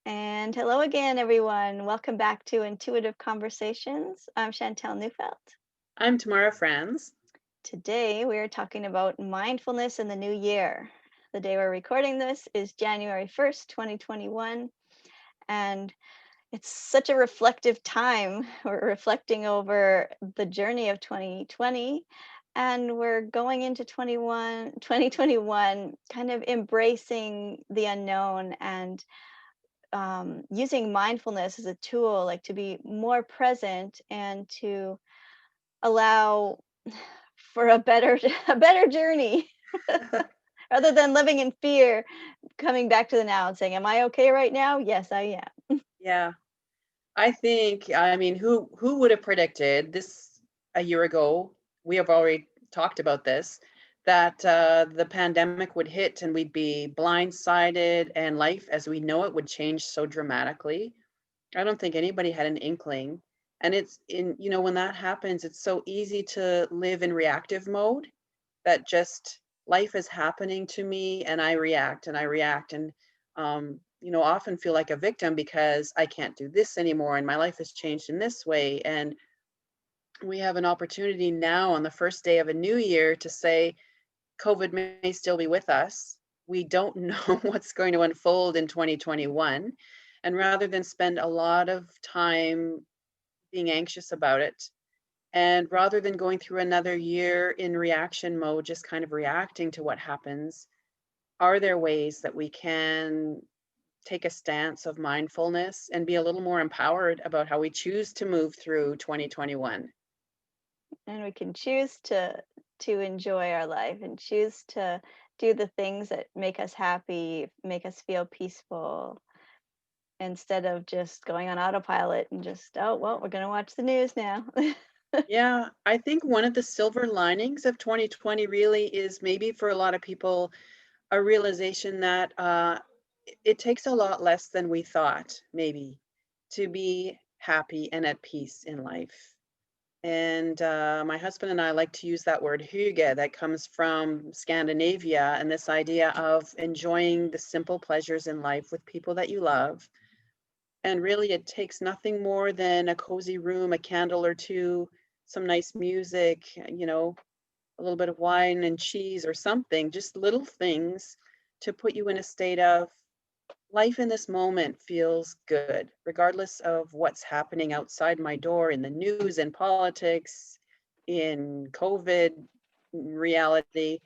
And hello again, everyone. Welcome back to Intuitive Conversations. I'm Chantelle Neufeld. I'm Tamara Franz. Today, we are talking about mindfulness in the new year. The day we're recording this is January 1st, 2021. And it's such a reflective time. We're reflecting over the journey of 2020. And we're going into 2021, kind of embracing the unknown and using mindfulness as a tool, like to be more present and to allow for a better a better journey rather than living in fear, coming back to the now and saying, am I okay right now? Yes, I am. Yeah, I mean, who would have predicted this a year ago? We have already talked about this, that the pandemic would hit and we'd be blindsided and life as we know it would change so dramatically. I don't think anybody had an inkling. And when that happens, it's so easy to live in reactive mode that just life is happening to me and I react and often feel like a victim because I can't do this anymore and my life has changed in this way. And we have an opportunity now on the first day of a new year to say COVID may still be with us. We don't know what's going to unfold in 2021. And rather than spend a lot of time being anxious about it, and rather than going through another year in reaction mode, just kind of reacting to what happens, are there ways that we can take a stance of mindfulness and be a little more empowered about how we choose to move through 2021? And we can choose to enjoy our life and choose to do the things that make us happy, make us feel peaceful, instead of just going on autopilot and just, oh, well, we're going to watch the news now. Yeah, I think one of the silver linings of 2020 really is maybe for a lot of people a realization that it takes a lot less than we thought, maybe, to be happy and at peace in life. And my husband and I like to use that word hygge that comes from Scandinavia and this idea of enjoying the simple pleasures in life with people that you love. And really, it takes nothing more than a cozy room, a candle or two, some nice music, a little bit of wine and cheese or something, just little things to put you in a state of life in this moment feels good, regardless of what's happening outside my door in the news and politics, in COVID reality.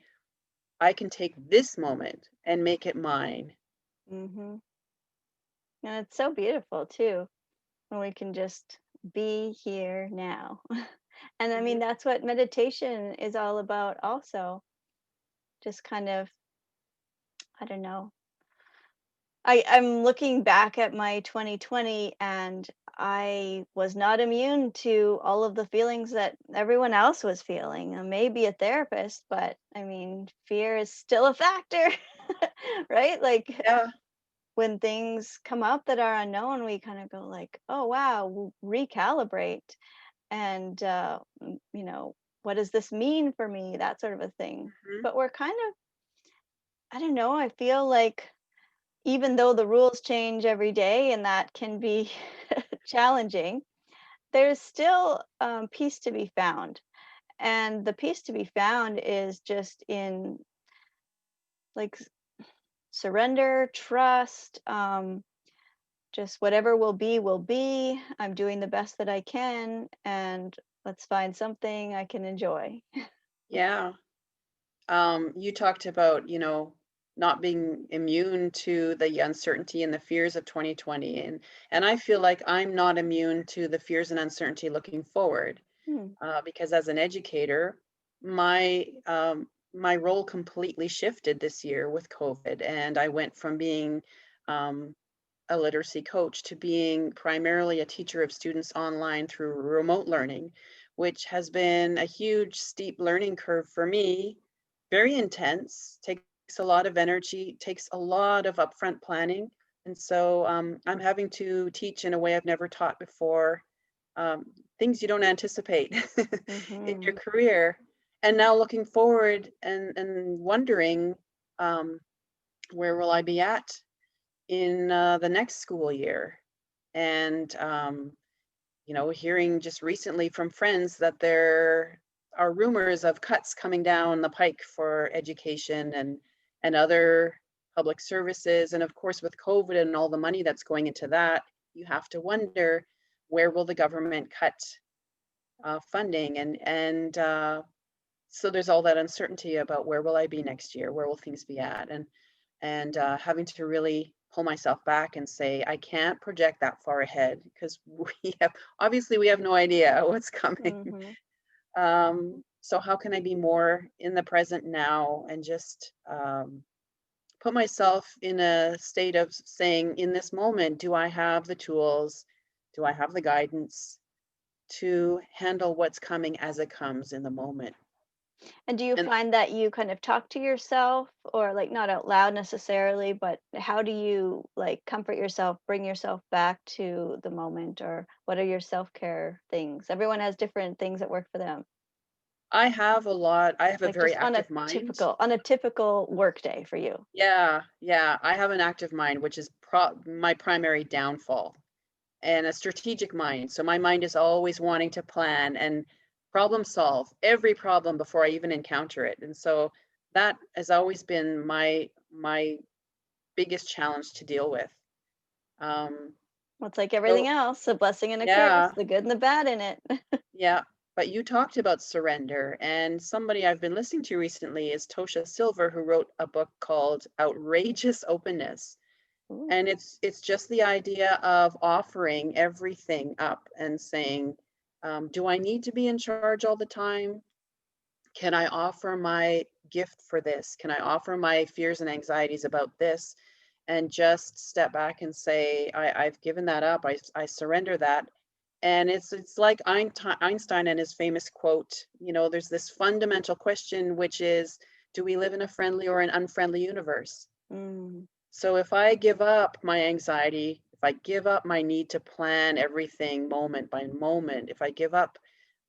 I can take this moment and make it mine. hmm And it's so beautiful too when we can just be here now. And I mean, Mhm. that's what meditation is all about, also. Just kind of, I don't know. I'm looking back at my 2020, and I was not immune to all of the feelings that everyone else was feeling. I may be a therapist, but I mean, fear is still a factor, right? Like Yeah, when things come up that are unknown, we kind of go like, oh wow, recalibrate. And what does this mean for me, that sort of a thing. mhm, But we're kind of, I don't know, I feel like even though the rules change every day and that can be challenging, there's still peace to be found. And the peace to be found is just in like surrender, trust, just whatever will be. I'm doing the best that I can, and let's find something I can enjoy. yeah. You talked about, not being immune to the uncertainty and the fears of 2020. And I feel like I'm not immune to the fears and uncertainty looking forward. Hmm. Because as an educator, my role completely shifted this year with COVID, and I went from being um, a literacy coach to being primarily a teacher of students online through remote learning, which has been a huge steep learning curve for me. Very intense, takes a lot of energy, takes a lot of upfront planning, and so I'm having to teach in a way I've never taught before, um, things you don't anticipate in your Mm-hmm. career. And now looking forward and wondering, um, where will I be at in the next school year. And hearing just recently from friends that there are rumors of cuts coming down the pike for education and other public services. And of course, with COVID and all the money that's going into that, you have to wonder, where will the government cut funding? And so there's all that uncertainty about, where will I be next year? Where will things be at? And having to really pull myself back and say, I can't project that far ahead, because we have no idea what's coming. Mm-hmm. So how can I be more in the present now, and just put myself in a state of saying, in this moment, do I have the tools? Do I have the guidance to handle what's coming as it comes in the moment? And do you And find that you kind of talk to yourself, or like not out loud necessarily, but how do you like comfort yourself, bring yourself back to the moment, or what are your self-care things? Everyone has different things that work for them. I have a Like very just on a active mind. typical work day for you. Yeah, yeah. I have an active mind, which is my primary downfall, and a strategic mind. So my mind is always wanting to plan and problem solve every problem before I even encounter it. And so that has always been my biggest challenge to deal with. Um, Well, it's like everything so else, a blessing and a curse, yeah, the good and the bad in it. yeah. But you talked about surrender, and somebody I've been listening to recently is Tosha Silver, who wrote a book called Outrageous Openness. Ooh. And it's just the idea of offering everything up and saying, do I need to be in charge all the time? Can I offer my gift for this? Can I offer my fears and anxieties about this? And just step back and say, I've given that up. I surrender that. And it's like Einstein and his famous quote, there's this fundamental question, which is, do we live in a friendly or an unfriendly universe? Mm. So if I give up my anxiety, if I give up my need to plan everything moment by moment, if I give up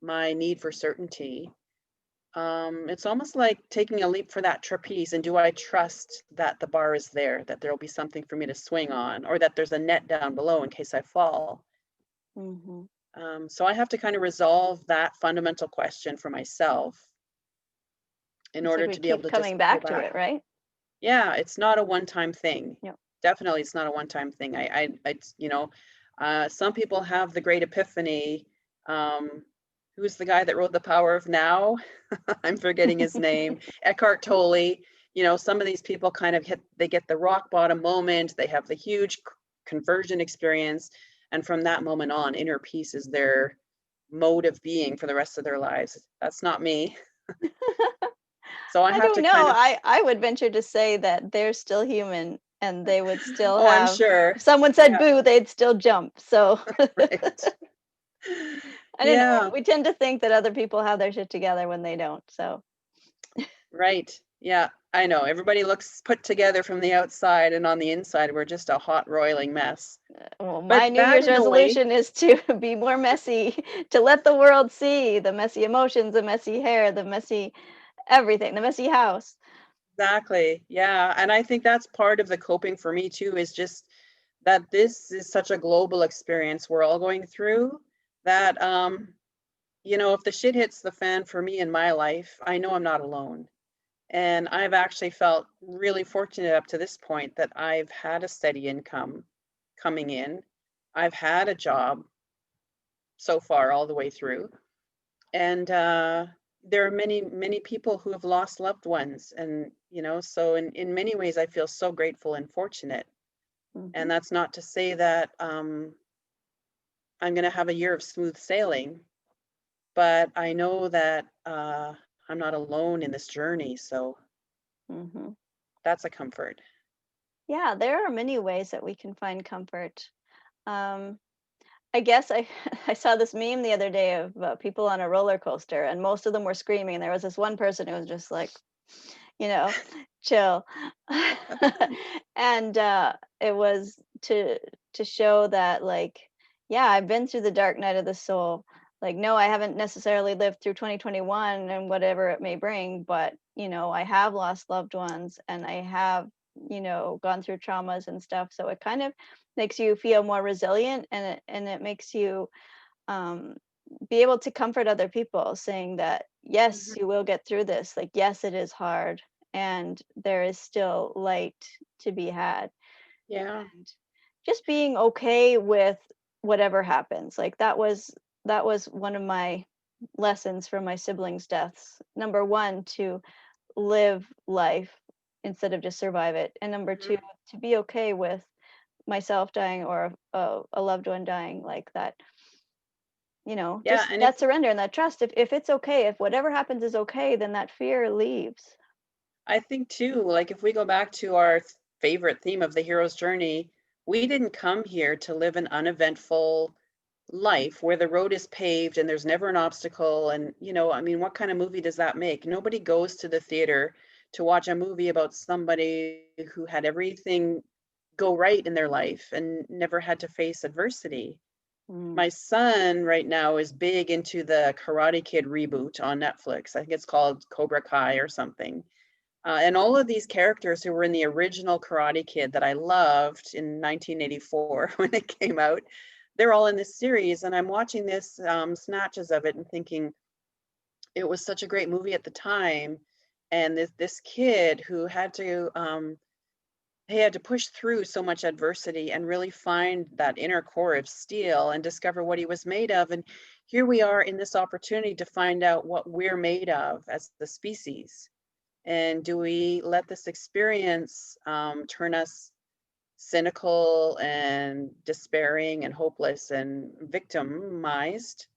my need for certainty, it's almost like taking a leap for that trapeze. And do I trust that the bar is there, that there'll be something for me to swing on, or that there's a net down below in case I fall? Hmm. So I have to kind of resolve that fundamental question for myself in It's like order we to be able keep to just coming pull back to back. it, right? Yeah, it's not a one-time thing. Yep. Definitely, it's not a one-time thing. Some people have the great epiphany. Um, who's the guy that wrote The Power of Now? I'm forgetting his name. Eckhart Tolle. Some of these people kind of they get the rock bottom moment. They have the huge conversion experience, and from that moment on, inner peace is their mode of being for the rest of their lives. That's not me. So I I have don't to know. kind of. I would venture to say that they're still human and they would still Oh, I'm have, sure. if someone said Yeah, boo, they'd still jump. So right. I don't know. Yeah, We tend to think that other people have their shit together when they don't. So, right. Yeah, I know. Everybody looks put together from the outside, and on the inside, we're just a hot, roiling mess. well, my But New that Year's in a way, resolution is to be more messy, to let the world see the messy emotions, the messy hair, the messy everything, the messy house. exactly. Yeah. And I think that's part of the coping for me too, is just that this is such a global experience we're all going through, that, if the shit hits the fan for me in my life, I know I'm not alone. And I've actually felt really fortunate up to this point that I've had a steady income coming in. I've had a job so far all the way through. And there are many, many people who have lost loved ones. And, so in many ways, I feel so grateful and fortunate. Hmm. And that's not to say that I'm going to have a year of smooth sailing, but I know that I'm not alone in this journey. So Hmm. that's a comfort. Yeah, there are many ways that we can find comfort. Um, I guess I I saw this meme the other day of people on a roller coaster, and most of them were screaming. There was this one person who was just like, you know, chill, and it was to show that like, yeah, I've been through the dark night of the soul. Like, no, I haven't necessarily lived through 2021 and whatever it may bring, but I have lost loved ones, and I have gone through traumas and stuff. So it kind of makes you feel more resilient, and it makes you um, be able to comfort other people, saying that yes, Mhm. you will get through this. Like, yes, it is hard, and there is still light to be had. Yeah. And just being okay with whatever happens. Like, that was one of my lessons from my siblings' deaths. Number one, to live life instead of just survive it, and number two, Mhm. to be okay with myself dying, or a loved one dying, like that. Yeah, Just and that if surrender and that trust. If it's okay, if whatever happens is okay, then that fear leaves. I think too, like if we go back to our favorite theme of the hero's journey, we didn't come here to live an uneventful life where the road is paved and there's never an obstacle. And, I mean, what kind of movie does that make? Nobody goes to the theater to watch a movie about somebody who had everything go right in their life and never had to face adversity. Mm. My son right now is big into the Karate Kid reboot on Netflix. I think it's called Cobra Kai or something. And all of these characters who were in the original Karate Kid that I loved in 1984 when it came out, they're all in this series. And I'm watching this snatches of it and thinking it was such a great movie at the time. And this kid who he had to push through so much adversity and really find that inner core of steel and discover what he was made of. And here we are in this opportunity to find out what we're made of as the species. And do we let this experience turn us cynical and despairing and hopeless and victimized?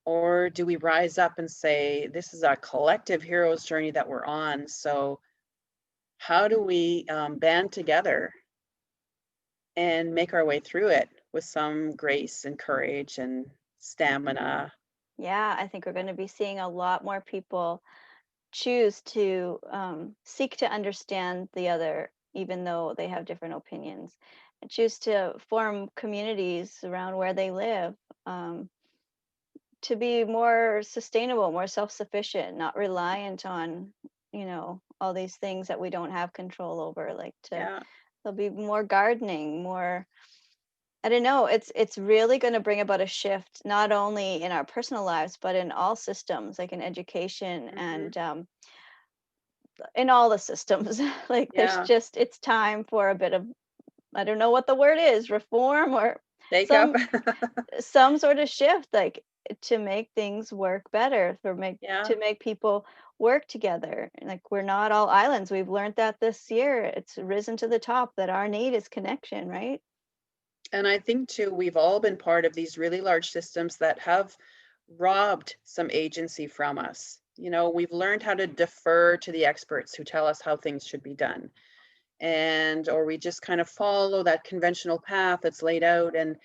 Or do we rise up and say, this is a collective hero's journey that we're on? So, how do we band together and make our way through it with some grace and courage and stamina? Yeah, I think we're going to be seeing a lot more people choose to seek to understand the other, even though they have different opinions, and choose to form communities around where they live, um, to be more sustainable, more self-sufficient, not reliant on, all these things that we don't have control over. Like, Yeah. there'll be more gardening, more. I don't know. It's really going to bring about a shift, not only in our personal lives, but in all systems, like in education Hmm. and in all the systems. Like, Yeah. it's time for a bit of, I don't know what the word is, reform, or Take up. some some sort of shift, like, to make things work better, Yeah. to make people work together. Like, we're not all islands. We've learned that this year. It's risen to the top that our need is connection, right? And I think too, we've all been part of these really large systems that have robbed some agency from us. We've learned how to defer to the experts who tell us how things should be done. Or we just kind of follow that conventional path that's laid out. And,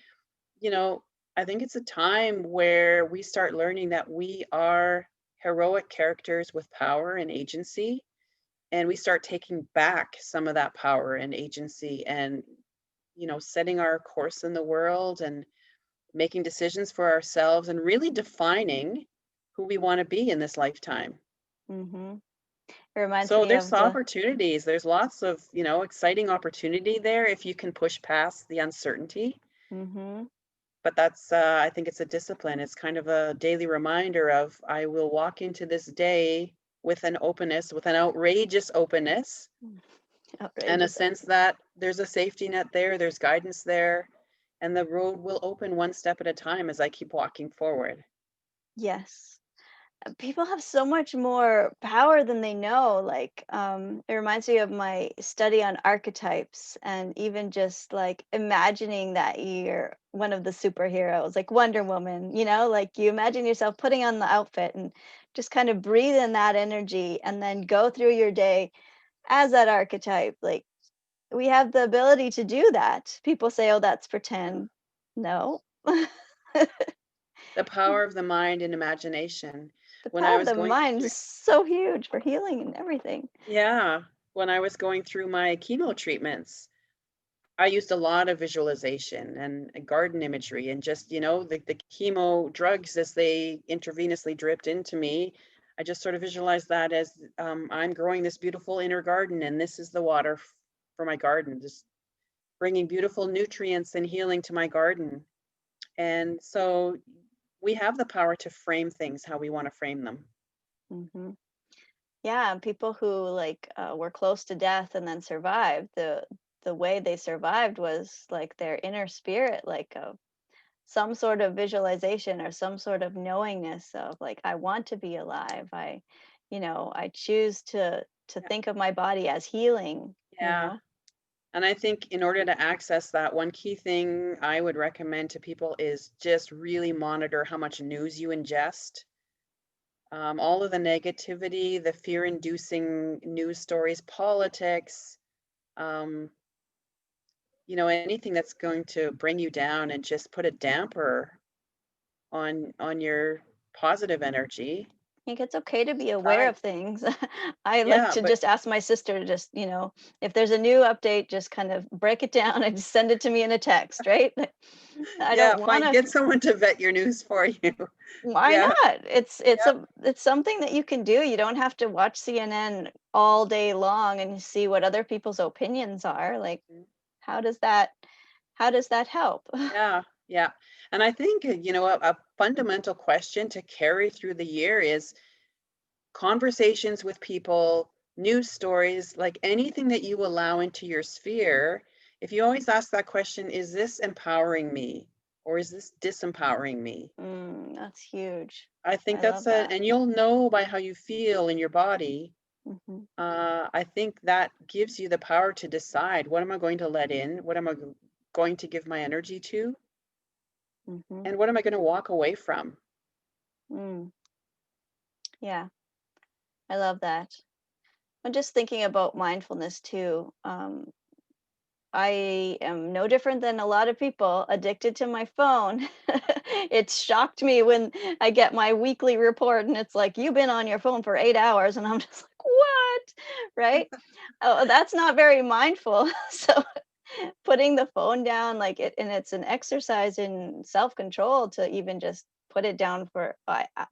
you know, I think it's a time where we start learning that we are heroic characters with power and agency. And we start taking back some of that power and agency and, setting our course in the world and making decisions for ourselves and really defining who we want to be in this lifetime. Hmm. It reminds So me there's of the. opportunities. There's lots of, exciting opportunity there if you can push past the uncertainty. Hmm. But that's, I think it's a discipline. It's kind of a daily reminder of I will walk into this day with an openness, with an outrageous openness, and a Outrageous sense open. that there's a safety net there, there's guidance there, and the road will open one step at a time as I keep walking forward. Yes. People have so much more power than they know. Like, it reminds me of my study on archetypes, and even just like imagining that you're one of the superheroes, like Wonder Woman, like you imagine yourself putting on the outfit and just kind of breathe in that energy and then go through your day as that archetype. Like, we have the ability to do that. People say, oh, that's Yeah. pretend. No. The power of the mind and imagination. The When I power of was the going mind through is so huge for healing and everything. Yeah, when I was going through my chemo treatments, I used a lot of visualization and garden imagery and just, the chemo drugs as they intravenously dripped into me. I just sort of visualized that as I'm growing this beautiful inner garden and this is the water for my garden, just bringing beautiful nutrients and healing to my garden. And so we have the power to frame things how we want to frame them. Hmm. Yeah, and people who like were close to death and then survived, the way they survived was like their inner spirit, like some sort of visualization or some sort of knowingness of like I want to be alive. I choose to Yeah. think of my body as healing, you Yeah. know. And I think in order to access that, one key thing I would recommend to people is just really monitor how much news you ingest. All of the negativity, the fear inducing news stories, politics, um, anything that's going to bring you down and just put a damper on your positive energy. I think it's okay to be aware Try. of things. I like Yeah, to but just ask my sister to just, if there's a new update, just kind of break it down and just send it to me in a text, right? I yeah, don't want find to. get someone to vet your news for you. Why Yeah, not? yeah. It's something that you can do. You don't have to watch CNN all day long and see what other people's opinions are. Like, how does that how does that help? Yeah, yeah. And I think, a fundamental question to carry through the year is conversations with people, news stories, like anything that you allow into your sphere. If you always ask that question, is this empowering me or is this disempowering me? That's huge. I think I love that. and you'll know by how you feel in your body. Hmm. I think that gives you the power to decide, what am I going to let in? What am I going to give my energy to? Hmm. And what am I going to walk away from? Mm, yeah, I love that. I'm just thinking about mindfulness too. I am no different than a lot of people addicted to my phone. It's shocked me when I get my weekly report and it's like, you've been on your phone for 8 hours. And I'm just like, what? Right? Oh, that's not very mindful. So putting the phone down, like and it's an exercise in self control to even just put it down for.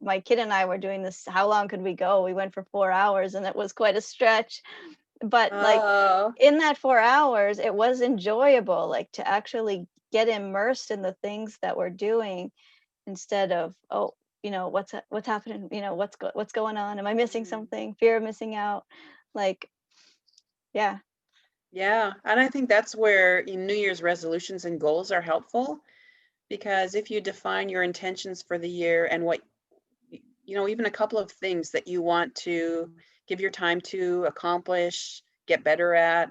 My kid and I were doing this. How long could we go? We went for 4 hours and it was quite a stretch. But like Oh, in that 4 hours, it was enjoyable, like to actually get immersed in the things that we're doing instead of, oh, what's happening, what's going on? Am I missing mm, something? Fear of missing out. Like, yeah. yeah. And I think that's where New Year's resolutions and goals are helpful, because if you define your intentions for the year and what, even a couple of things that you want to give your time to accomplish, get better at,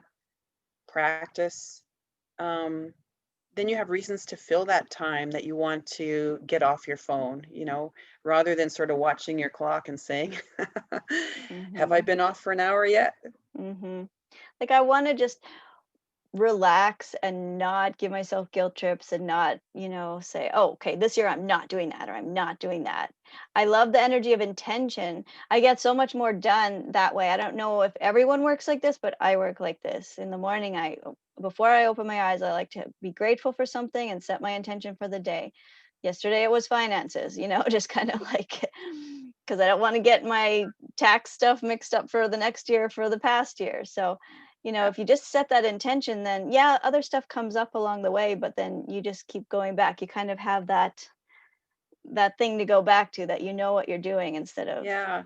practice, um, then you have reasons to fill that time that you want to get off your phone, rather than sort of watching your clock and saying, have I Mhm. been off for an hour yet? Mhm. Like I want to just relax and not give myself guilt trips and not, say, oh, okay, this year I'm not doing that or I'm not doing that. I love the energy of intention. I get so much more done that way. I don't know if everyone works like this, but I work like this. In the morning, before I open my eyes, I like to be grateful for something and set my intention for the day. Yesterday it was finances, just kind of like because I don't want to get my tax stuff mixed up for the next year for the past year. So Yeah. if you just set that intention, then yeah, other stuff comes up along the way, but then you just keep going back. You kind of have that thing to go back to that you know what you're doing instead of. Yeah.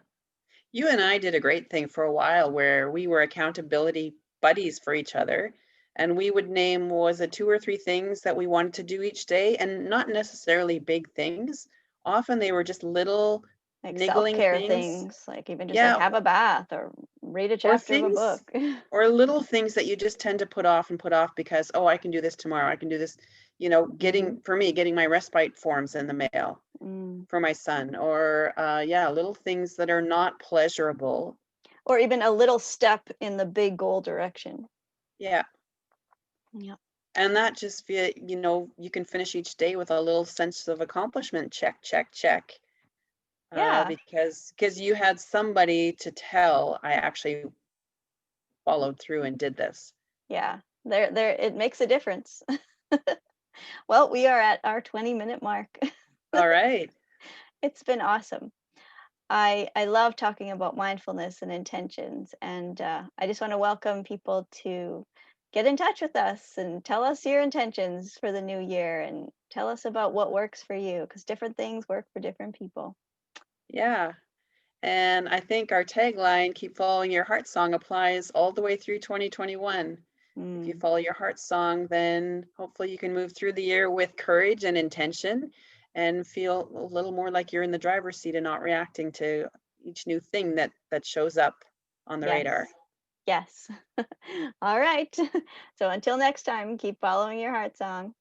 You and I did a great thing for a while where we were accountability buddies for each other. And we would name, was it two or three things that we wanted to do each day? And not necessarily big things. Often they were just little Like niggling self-care things. things, like even just like Yeah. have a bath or read a Or chapter of a things, book. or little things that you just tend to put off and put off because, oh, I can do this tomorrow. I can do this, Hmm. getting my respite forms in the mail Mm. for my son, or yeah, little things that are not pleasurable. Or even a little step in the big goal direction. Yeah. Yeah. And that just feel, you can finish each day with a little sense of accomplishment. Check, check, check. Yeah. Because you had somebody to tell, I actually followed through and did this. Yeah. There it makes a difference. Well, we are at our 20-minute mark. All right. It's been awesome. I love talking about mindfulness and intentions, and I just want to welcome people to get in touch with us and tell us your intentions for the new year and tell us about what works for you because different things work for different people. Yeah. And I think our tagline, Keep Following Your Heart Song, applies all the way through 2021. If you Mm, follow your heart song, then hopefully you can move through the year with courage and intention and feel a little more like you're in the driver's seat and not reacting to each new thing that shows up on the radar. yes. Yes. All right. So until next time, keep following your heart song.